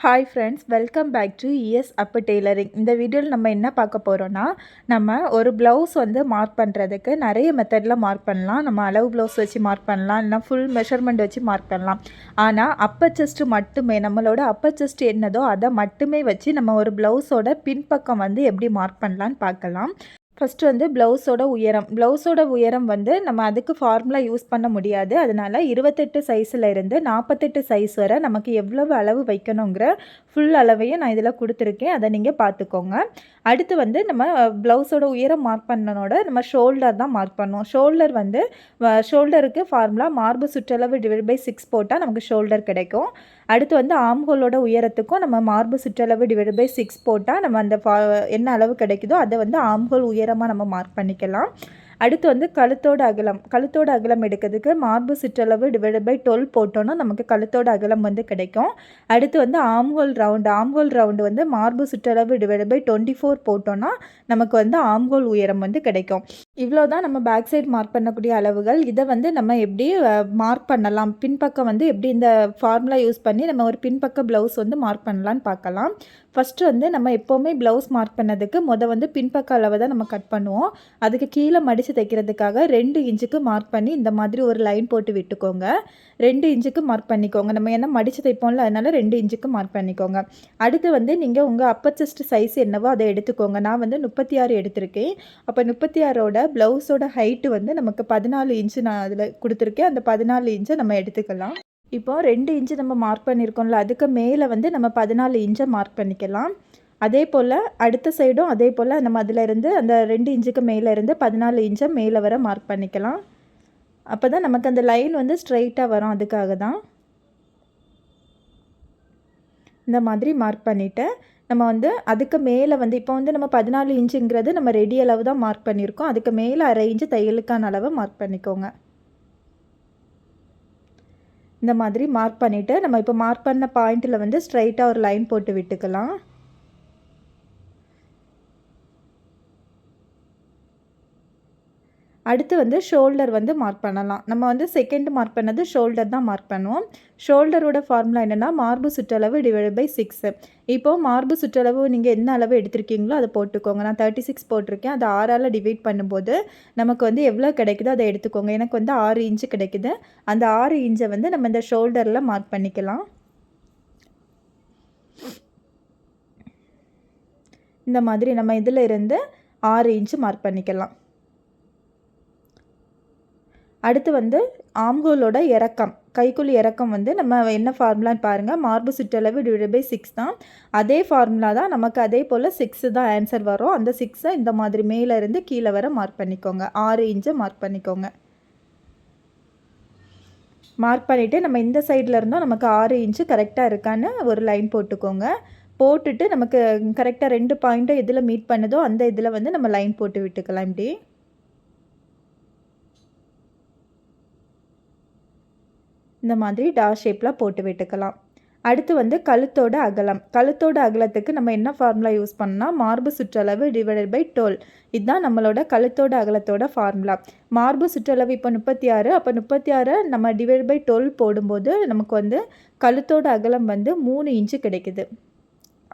Hi friends, welcome back to ES அப்போ tailoring. இந்த வீடியோவில் நம்ம என்ன பார்க்க போகிறோன்னா, நம்ம ஒரு ப்ளவுஸ் வந்து மார்க் பண்ணுறதுக்கு நிறைய மெத்தடில் மார்க் பண்ணலாம். நம்ம அளவு ப்ளவுஸ் வச்சு மார்க் பண்ணலாம், இல்லைனா ஃபுல் மெஷர்மெண்ட் வச்சு மார்க் பண்ணலாம். ஆனால் அப்பர் செஸ்ட்டு மட்டுமே, நம்மளோட அப்பர் செஸ்ட் என்னதோ அதை மட்டுமே வச்சு நம்ம ஒரு ப்ளவுஸோட பின்பக்கம் வந்து எப்படி மார்க் பண்ணலான்னு பார்க்கலாம். ஃபஸ்ட்டு வந்து ப்ளவுஸோட உயரம் வந்து நம்ம அதுக்கு ஃபார்முலா யூஸ் பண்ண முடியாது. அதனால் 28 சைஸில் இருந்து 48 சைஸ் வரை நமக்கு எவ்வளவு அளவு வைக்கணுங்கிற ஃபுல் அளவையும் நான் இதில் கொடுத்துருக்கேன். அதை நீங்கள் பார்த்துக்கோங்க. அடுத்து வந்து நம்ம ப்ளவுஸோட உயரம் மார்க் பண்ணனோட நம்ம ஷோல்டர் தான் மார்க் பண்ணுவோம். ஷோல்டருக்கு ஃபார்முலா மார்பு சுற்றளவு /6 போட்டால் நமக்கு ஷோல்டர் கிடைக்கும். அடுத்து வந்து ஆம்ஹோலோட உயரத்துக்கும் நம்ம மார்பு சுற்றளவு /6 போட்டால் நம்ம அந்த என்ன அளவு கிடைக்குதோ அதை வந்து ஆம்ஹோல் உயரமாக நம்ம மார்க் பண்ணிக்கலாம். அடுத்து வந்து கழுத்தோட அகலம் எடுக்கிறதுக்கு மார்பு சுற்றளவு /12 போட்டோன்னா நமக்கு கழுத்தோட அகலம் வந்து கிடைக்கும். அடுத்து வந்து ஆம்ஹோல் ரவுண்டு வந்து மார்பு சுற்றளவு /24 போட்டோன்னா நமக்கு வந்து ஆம்ஹோல் உயரம் வந்து கிடைக்கும். இவ்வளோ தான் நம்ம பேக் சைடு மார்க் பண்ணக்கூடிய அளவுகள். இதை வந்து நம்ம எப்படி மார்க் பண்ணலாம், பின்பக்கம் வந்து எப்படி இந்த ஃபார்முலா யூஸ் பண்ணி நம்ம ஒரு பின்பக்க ப்ளவுஸ் வந்து மார்க் பண்ணலான்னு பார்க்கலாம். ஃபஸ்ட்டு வந்து நம்ம எப்போவுமே ப்ளவுஸ் மார்க் பண்ணதுக்கு வந்து பின்பக்க அளவை தான் நம்ம கட் பண்ணுவோம். அதுக்கு கீழே மடித்து தைக்கிறதுக்காக 2 இன்ச்சுக்கு மார்க் பண்ணி இந்த மாதிரி ஒரு லைன் போட்டு விட்டுக்கோங்க. 2 இன்ச்சுக்கு மார்க் பண்ணிக்கோங்க. நம்ம ஏன்னா மடித்து தைப்போம்ல, அதனால் 2 இன்ச்சுக்கு மார்க் பண்ணிக்கோங்க. அடுத்து வந்து நீங்கள் உங்கள் அப்பர் செஸ்ட் சைஸ் என்னவோ அதை எடுத்துக்கோங்க. நான் வந்து 36 எடுத்திருக்கேன். அப்போ 36ஓட ப்ளவுஸோட ஹைட்டு வந்து நமக்கு 14 இன்ச்சு நான் அதில் கொடுத்துருக்கேன். அந்த 14 இன்ச்சை நம்ம எடுத்துக்கலாம். இப்போ 2 இன்ச்சு நம்ம மார்க் பண்ணியிருக்கோம்ல, அதுக்கு மேலே வந்து நம்ம 14 இன்ச்சை மார்க் பண்ணிக்கலாம். அதே போல் அடுத்த சைடும் அதே போல் நம்ம அதில் இருந்து அந்த 2 இன்ச்சுக்கு மேலே இருந்து 14 இன்ச்சை மேலே வர மார்க் பண்ணிக்கலாம். அப்போ தான் நமக்கு அந்த லைன் வந்து ஸ்ட்ரைட்டாக வரும். அதுக்காக தான் இந்த மாதிரி மார்க் பண்ணிவிட்டு நம்ம வந்து அதுக்கு மேலே வந்து இப்போ வந்து நம்ம 14 இன்ச்சுங்கிறது நம்ம ரெடி அளவு தான் மார்க் பண்ணியிருக்கோம். அதுக்கு மேலே 1/2 இன்ச்சு தையலுக்கான அளவை மார்க் பண்ணிக்கோங்க. இந்த மாதிரி மார்க் பண்ணிவிட்டு நம்ம இப்போ மார்க் பண்ண பாயிண்ட்டில் வந்து ஸ்ட்ரைட்டாக ஒரு லைன் போட்டு விட்டுக்கலாம். அடுத்து வந்து ஷோல்டர் வந்து மார்க் பண்ணலாம். நம்ம வந்து செகண்ட் மார்க் பண்ணது ஷோல்டர் தான் மார்க் பண்ணுவோம். ஷோல்டரோட ஃபார்முலா என்னென்னா மார்பு சுற்றளவு /6. இப்போது மார்பு சுற்றளவு நீங்கள் என்ன அளவு எடுத்திருக்கீங்களோ அதை போட்டுக்கோங்க. நான் 36 போட்டிருக்கேன். அதை 6ஆல் டிவைட் பண்ணும்போது நமக்கு வந்து எவ்வளோ கிடைக்குதோ அதை எடுத்துக்கோங்க. எனக்கு வந்து 6 இன்ச்சு கிடைக்குது. அந்த 6 இன்ச்சை வந்து நம்ம இந்த ஷோல்டரில் மார்க் பண்ணிக்கலாம். இந்த மாதிரி நம்ம இதில் இருந்து 6 இன்ச்சு மார்க் பண்ணிக்கலாம். அடுத்து வந்து ஆம்ஹோலோட இறக்கம், கைக்குழி இறக்கம் வந்து நம்ம என்ன ஃபார்முலான்னு பாருங்கள். மார்பு சுற்றளவு /6 தான். அதே ஃபார்முலா தான் நமக்கு. அதே போல் 6 தான் ஆன்சர் வரும். அந்த 6ஐ இந்த மாதிரி மேலே இருந்து கீழே வர மார்க் பண்ணிக்கோங்க. 6 இன்ச்சை மார்க் பண்ணிக்கோங்க. மார்க் பண்ணிவிட்டு நம்ம இந்த சைடில் இருந்தோம் நமக்கு 6 இன்ச்சு கரெக்டாக இருக்கான்னு ஒரு லைன் போட்டுக்கோங்க. போட்டுட்டு நமக்கு கரெக்டாக 2 பாயிண்ட்டும் எதில் மீட் பண்ணுதோ அந்த இதில் வந்து நம்ம லைன் போட்டு விட்டுக்கலாம். இப்படி இந்த மாதிரி டாட் ஷேப்பில் போட்டு விட்டுக்கலாம். அடுத்து வந்து கழுத்தோட அகலத்துக்கு நம்ம என்ன ஃபார்முலா யூஸ் பண்ணால் மார்பு சுற்றளவு /12. இதுதான் நம்மளோட கழுத்தோட அகலத்தோட ஃபார்முலா. மார்பு சுற்றளவு இப்போ 36. அப்போ 36 நம்ம /12 போடும்போது நமக்கு வந்து கழுத்தோட அகலம் வந்து 3 இன்ச்சு கிடைக்குது.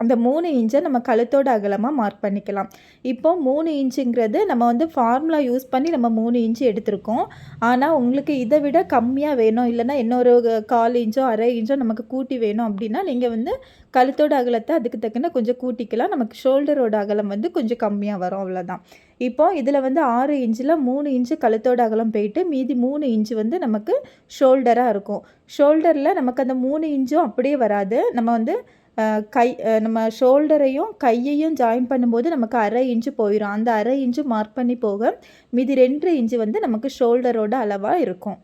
அந்த 3 இன்ச்சை நம்ம கழுத்தோட அகலமாக மார்க் பண்ணிக்கலாம். இப்போ 3 இன்ச்சுங்கிறது நம்ம வந்து ஃபார்முலா யூஸ் பண்ணி நம்ம 3 இன்ச்சு எடுத்திருக்கோம். ஆனால் உங்களுக்கு இதை விட கம்மியாக வேணும், இல்லைனா இன்னொரு 1/4 இன்ச்சோ 1/2 இன்ச்சோ நமக்கு கூட்டி வேணும் அப்படின்னா நீங்கள் வந்து கழுத்தோட அகலத்தை அதுக்கு தக்கன கொஞ்சம் கூட்டிக்கலாம். நமக்கு ஷோல்டரோட அகலம் வந்து கொஞ்சம் கம்மியாக வரும், அவ்வளோதான். இப்போ இதில் வந்து 6 இன்ச்சில் 3 இன்ச்சு கழுத்தோட அகலம் போயிட்டு மீதி 3 இன்ச்சு வந்து நமக்கு ஷோல்டராக இருக்கும். ஷோல்டரில் நமக்கு அந்த 3 இன்ச்சும் அப்படியே வராது. நம்ம வந்து நம்ம ஷோல்டரையும் கையையும் ஜாயின் பண்ணும்போது நமக்கு 1/2 இன்ச்சு போயிடும். அந்த 1/2 இன்ச்சு மார்க் பண்ணி போக மீதி 2 இன்ச்சு வந்து நமக்கு ஷோல்டரோட அளவாக இருக்கும்.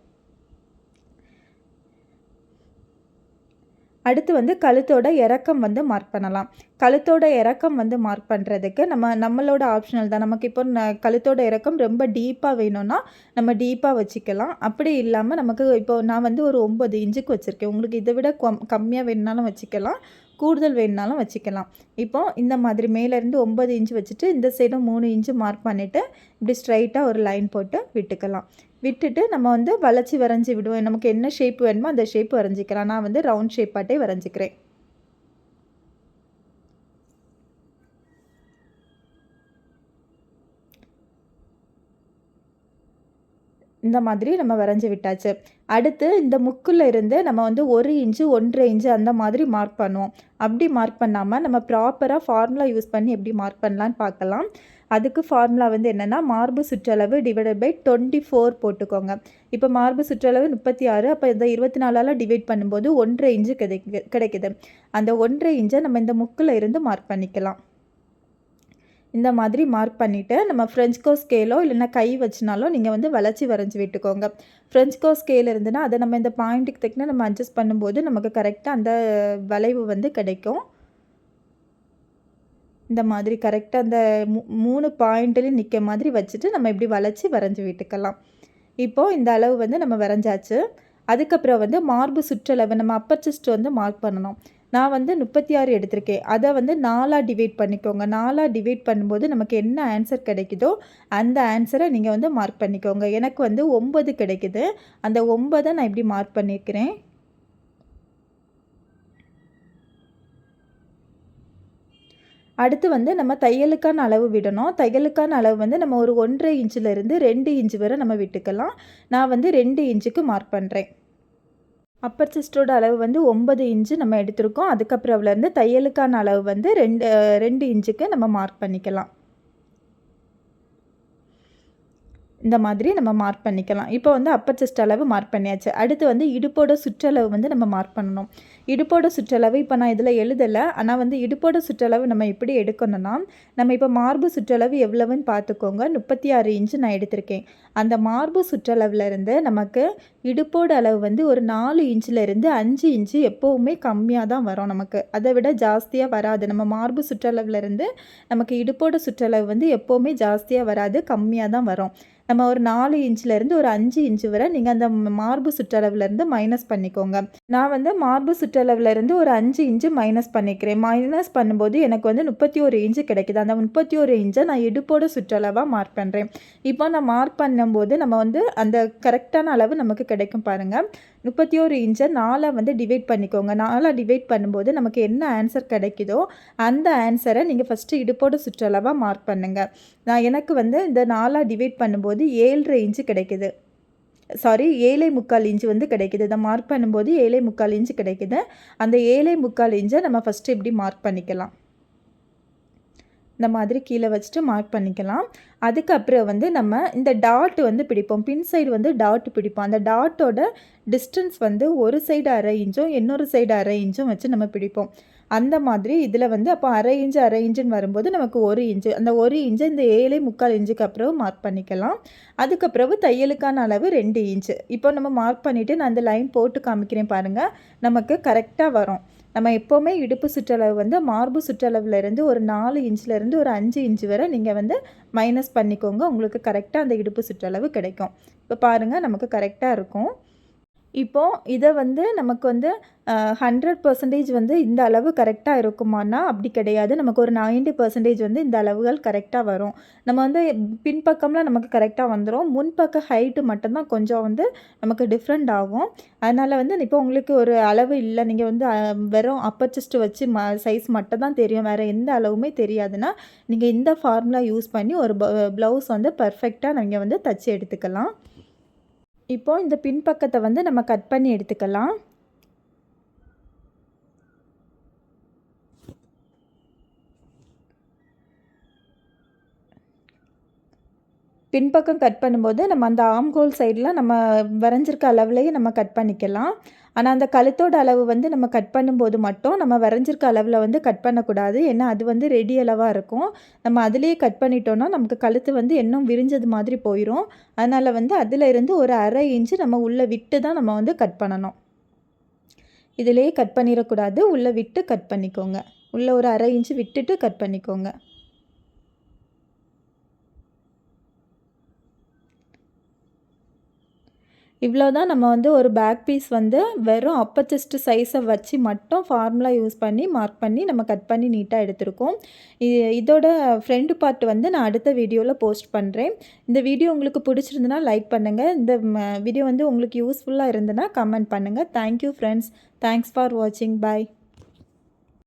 அடுத்து வந்து கழுத்தோட இறக்கம் வந்து மார்க் பண்ணலாம். கழுத்தோட இறக்கம் வந்து மார்க் பண்ணுறதுக்கு நம்மளோட ஆப்ஷனல் தான். நமக்கு இப்போ கழுத்தோட இறக்கம் ரொம்ப டீப்பாக வேணும்னா நம்ம டீப்பாக வச்சுக்கலாம். அப்படி இல்லாமல் நமக்கு இப்போ நான் வந்து ஒரு 9 இன்ச்சுக்கு வச்சுருக்கேன். உங்களுக்கு இதை விட கம்மியாக வேணுனாலும் வச்சுக்கலாம், கூடுதல் வேணுனாலும் வச்சுக்கலாம். இப்போ இந்த மாதிரி மேலேருந்து 9 இன்ச்சு வச்சுட்டு இந்த சைடும் 3 இன்ச்சு மார்க் பண்ணிவிட்டு இப்படி ஸ்ட்ரைட்டாக ஒரு லைன் போட்டு விட்டுக்கலாம். விட்டுட்டு நம்ம வந்து வளைச்சி வரைஞ்சி விடுவோம். நமக்கு என்ன ஷேப் வேணுமோ அந்த ஷேப் வரைஞ்சிக்கலாம். நான் வந்து ரவுண்ட் ஷேப்பாட்டே வரைஞ்சிக்கிறேன். இந்த மாதிரி நம்ம வரைஞ்சி விட்டாச்சு. அடுத்து இந்த முக்குல இருந்து நம்ம வந்து 1 இன்ச்சு 1.5 இன்ச்சு அந்த மாதிரி மார்க் பண்ணுவோம். அப்படி மார்க் பண்ணாமல் நம்ம ப்ராப்பராக ஃபார்முலா யூஸ் பண்ணி எப்படி மார்க் பண்ணலான்னு பார்க்கலாம். அதுக்கு ஃபார்முலா வந்து என்னென்னா, மார்பு சுற்றளவு டிவைடட் பை 24 போட்டுக்கோங்க. இப்போ மார்பு சுற்றளவு 36, அப்போ இந்த 24ஆல் டிவைட் பண்ணும்போது 1.5 இன்ச்சு கிடைக்குது. அந்த 1.5 இன்ச்சை நம்ம இந்த முக்கில் இருந்து மார்க் பண்ணிக்கலாம். இந்த மாதிரி மார்க் பண்ணிவிட்டு நம்ம ஃப்ரெஞ்ச்கோ ஸ்கேலோ இல்லைன்னா கை வச்சுனாலும் நீங்கள் வந்து வளைச்சி வரைஞ்சி விட்டுக்கோங்க. ஃப்ரெஞ்ச்கோ ஸ்கேல் இருந்துன்னா அதை நம்ம இந்த பாயிண்ட்டுக்கு தக்கன நம்ம அட்ஜஸ்ட் பண்ணும்போது நமக்கு கரெக்டாக அந்த வளைவு வந்து கிடைக்கும். இந்த மாதிரி கரெக்டாக அந்த 3 பாயிண்ட்லேயும் நிற்க மாதிரி வச்சுட்டு நம்ம இப்படி வளைச்சி வரைஞ்சி விட்டுக்கலாம். இப்போது இந்த அளவு வந்து நம்ம வரைஞ்சாச்சு. அதுக்கப்புறம் வந்து மார்பு சுற்றளவு நம்ம அப்பர் செஸ்ட் வந்து மார்க் பண்ணணும். நான் வந்து 36 எடுத்திருக்கேன். அதை வந்து 4ஆக டிவைட் பண்ணிக்கோங்க. 4ஆக டிவைட் பண்ணும்போது நமக்கு என்ன ஆன்சர் கிடைக்குதோ அந்த ஆன்சரை நீங்கள் வந்து மார்க் பண்ணிக்கோங்க. எனக்கு வந்து 9 கிடைக்குது. அந்த 9 நான் இப்படி மார்க் பண்ணியிருக்கிறேன். அடுத்து வந்து நம்ம தையலுக்கான அளவு விடணும். தையலுக்கான அளவு வந்து நம்ம ஒரு 1.5 இன்ச்சிலேருந்து 2 இன்ச்சு வரை நம்ம விட்டுக்கலாம். நான் வந்து 2 இன்ச்சுக்கு மார்க் பண்ணுறேன். அப்பர் செஸ்ட்டோட அளவு வந்து 9 இன்ச்சு நம்ம எடுத்திருக்கோம். அதுக்கப்புறம் அதுலேருந்து தையலுக்கான அளவு வந்து 2 இன்ச்சுக்கு நம்ம மார்க் பண்ணிக்கலாம். இந்த மாதிரி நம்ம மார்க் பண்ணிக்கலாம். இப்போ வந்து அப்பர் செஸ்ட் அளவு மார்க் பண்ணியாச்சு. அடுத்து வந்து இடுப்போட சுற்றளவு வந்து நம்ம மார்க் பண்ணணும். இடுப்போட சுற்றளவு இப்போ நான் இதில் எழுதலை. ஆனால் வந்து இடுப்போட சுற்றளவு நம்ம எப்படி எடுக்கணும்னா, நம்ம இப்போ மார்பு சுற்றளவு எவ்வளவுன்னு பார்த்துக்கோங்க. 36 இன்ச்சு நான் எடுத்திருக்கேன். அந்த மார்பு சுற்றளவுலேருந்து நமக்கு இடுப்போட அளவு வந்து ஒரு 4 இன்ச்சிலேருந்து 5 இன்ச்சு எப்போவுமே கம்மியாக தான் வரும் நமக்கு. அதை விட ஜாஸ்தியாக வராது. நம்ம மார்பு சுற்றளவுலேருந்து நமக்கு இடுப்போட சுற்றளவு வந்து எப்போவுமே ஜாஸ்தியாக வராது, கம்மியாக தான் வரும். நம்ம ஒரு 4 இன்ச்சிலேருந்து ஒரு 5 இன்ச்சு வரை நீங்கள் அந்த மார்பு சுற்றளவுலேருந்து மைனஸ் பண்ணிக்கோங்க. நான் வந்து மார்பு சுற்றளவுலேருந்து ஒரு 5 இன்ச்சு மைனஸ் பண்ணிக்கிறேன். மைனஸ் பண்ணும்போது எனக்கு வந்து 31 இன்ச்சு கிடைக்குது. அந்த 31 இன்ச்சை நான் இடுப்போட சுற்றளவாக மார்க் பண்ணுறேன். இப்போ நான் மார்க் பண்ணும்போது நம்ம வந்து அந்த கரெக்டான அளவு நமக்கு கிடைக்கும் பாருங்கள். 31 இன்ச்சை 4ஆக வந்து டிவைட் பண்ணிக்கோங்க. 4ஆக டிவைட் பண்ணும்போது நமக்கு என்ன ஆன்சர் கிடைக்குதோ அந்த ஆன்சரை நீங்கள் ஃபஸ்ட்டு இடுப்போட சுற்றளவாக மார்க் பண்ணுங்கள். எனக்கு வந்து இந்த 4ஆக டிவைட் பண்ணும்போது 7.5 இன்ச்சு கிடைக்குது. 7.25 இன்ச்சு வந்து கிடைக்குது. இதை மார்க் பண்ணும்போது 7.25 இன்ச்சு கிடைக்குது. அந்த 7.25 இன்ச்சை நம்ம ஃபஸ்ட்டு இப்படி மார்க் பண்ணிக்கலாம். இந்த மாதிரி கீழே வச்சுட்டு மார்க் பண்ணிக்கலாம். அதுக்கப்புறம் வந்து நம்ம இந்த டாட் வந்து பிடிப்போம். பின் சைடு வந்து டாட் பிடிப்போம். அந்த டாட்டோட டிஸ்டன்ஸ் வந்து ஒரு சைடு 1/2 இன்ச்சும் இன்னொரு சைடு 1/2 இன்ச்சும் வச்சு நம்ம பிடிப்போம். அந்த மாதிரி இதில் வந்து அப்போ 1/2 இன்ச்சு 1/2 இன்ச்சுன்னு வரும்போது நமக்கு 1 இன்ச்சு. அந்த 1 இன்ச்சை இந்த 7.25 இன்ச்சுக்கு அப்புறம் மார்க் பண்ணிக்கலாம். அதுக்கப்புறம் தையலுக்கான அளவு 2 இன்ச்சு. இப்போ நம்ம மார்க் பண்ணிவிட்டு நான் அந்த லைன் போட்டு காமிக்கிறேன் பாருங்கள். நமக்கு கரெக்டாக வரும். நம்ம எப்போவுமே இடுப்பு சுற்றளவு வந்து மார்பு சுற்றளவுலேருந்து ஒரு 4 இன்ச்சிலேருந்து ஒரு 5 இன்ச்சு வரை நீங்கள் வந்து மைனஸ் பண்ணிக்கோங்க. உங்களுக்கு கரெக்டாக அந்த இடுப்பு சுற்றளவு கிடைக்கும். இப்போ பாருங்கள் நமக்கு கரெக்டாக இருக்கும். இப்போது இதை வந்து நமக்கு வந்து 100% வந்து இந்த அளவு கரெக்டாக இருக்குமானா அப்படி கிடையாது. நமக்கு ஒரு 90% வந்து இந்த அளவுகள் கரெக்டாக வரும். நம்ம வந்து பின்பக்கம்லாம் நமக்கு கரெக்டாக வந்துடும். முன்பக்க ஹைட்டு மட்டும்தான் கொஞ்சம் வந்து நமக்கு டிஃப்ரெண்ட் ஆகும். அதனால் வந்து இப்போ உங்களுக்கு ஒரு அளவு இல்லை, நீங்கள் வந்து வெறும் அப்பர் செஸ்ட் வச்சு சைஸ் மட்டும் தான் தெரியும், வேறு எந்த அளவுமே தெரியாதுன்னா நீங்கள் இந்த ஃபார்முலா யூஸ் பண்ணி ஒரு ப்ளவுஸ் வந்து பர்ஃபெக்டாக நீங்கள் வந்து தச்சு எடுத்துக்கலாம். இப்போ இந்த பின்பக்கத்தை வந்து நம்ம கட் பண்ணி எடுத்துக்கலாம். பின்பக்கம் கட் பண்ணும்போது நம்ம அந்த ஆம்ஹோல் சைடில் நம்ம வரைஞ்சிருக்க அளவுலேயே நம்ம கட் பண்ணிக்கலாம். ஆனால் அந்த கழுத்தோட அளவு வந்து நம்ம கட் பண்ணும்போது மட்டும் நம்ம வரைஞ்சிருக்க அளவில் வந்து கட் பண்ணக்கூடாது. ஏன்னா அது வந்து ரெடி அளவாக இருக்கும். நம்ம அதிலேயே கட் பண்ணிட்டோன்னா நமக்கு கழுத்து வந்து இன்னும் விரிஞ்சது மாதிரி போயிடும். அதனால் வந்து அதில் இருந்து ஒரு 1/2 இன்ச்சு நம்ம உள்ளே விட்டு தான் நம்ம வந்து கட் பண்ணணும். இதிலேயே கட் பண்ணிடக்கூடாது. உள்ளே விட்டு கட் பண்ணிக்கோங்க. உள்ளே ஒரு 1/2 இன்ச்சு விட்டுட்டு கட் பண்ணிக்கோங்க. இவ்வளோ தான் நம்ம வந்து ஒரு பேக் பீஸ் வந்து வெறும் அப்பர் செஸ்ட் சைஸை வச்சு மட்டும் ஃபார்முலா யூஸ் பண்ணி மார்க் பண்ணி நம்ம கட் பண்ணி நீட்டாக எடுத்திருக்கோம். இதோட ஃப்ரண்ட் பார்ட் வந்து நான் அடுத்த வீடியோவில் போஸ்ட் பண்ணுறேன். இந்த வீடியோ உங்களுக்கு பிடிச்சிருந்துன்னா லைக் பண்ணுங்கள். இந்த வீடியோ வந்து உங்களுக்கு யூஸ்ஃபுல்லாக இருந்ததுன்னா கமெண்ட் பண்ணுங்கள். Thank you friends. தேங்க்ஸ் ஃபார் வாட்சிங். பாய்.